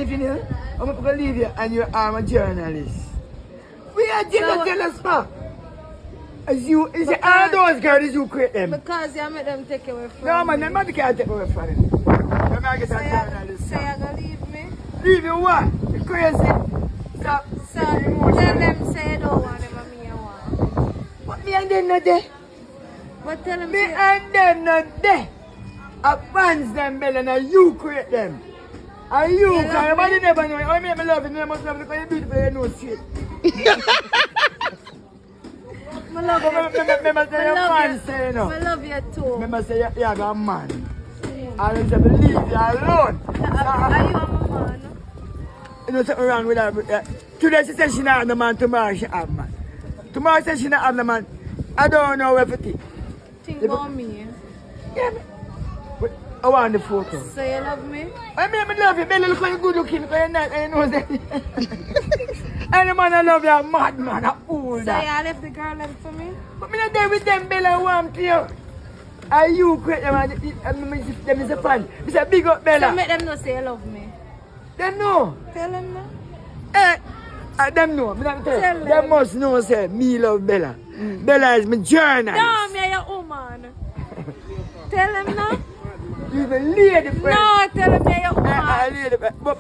leave you here. I'm going to leave you and you're a journalist. We are jealous for. As you, is it all those girls you create them? Because you make them take away from No man, me. them man can't take away from them. Them man get a journalist. So you're going to leave me? Leave you what? You crazy? Stop. So tell them say you don't want them and me you want. But me and them not there. But tell them Me say... and them not there. I fans them belly and you create them. And you, You because love everybody me? never know. I mean, I love you, you must love you because you're beautiful, you know shit. I love you. Remember say your man say, you know. I love you too. Remember say you're a man. And you say, leave you alone. Are you a man? You know something wrong with her. Today she said she not have the man, tomorrow she have man. Tomorrow she said she not have the man. I don't know everything. Think about me. Yeah, me. But I want the photo. So you love me? I mean, I love you. Belly look like you good looking. Because you're not, I know that. Any man I love you, a mad man, a fool. So you left the girl left for me? But me not there with them, Bella, I want to you. Are you great, them, and them is a fan. It's a big up, Bella. So make them know say you love me. Them know. Tell them now. Them know. Me not tell Tell them. them. Them must know, say, me love Bella. Bella is my journalist. No, me are your woman. Tell them now. You're the lady friend. No, tell them me are your woman. Lady friend. But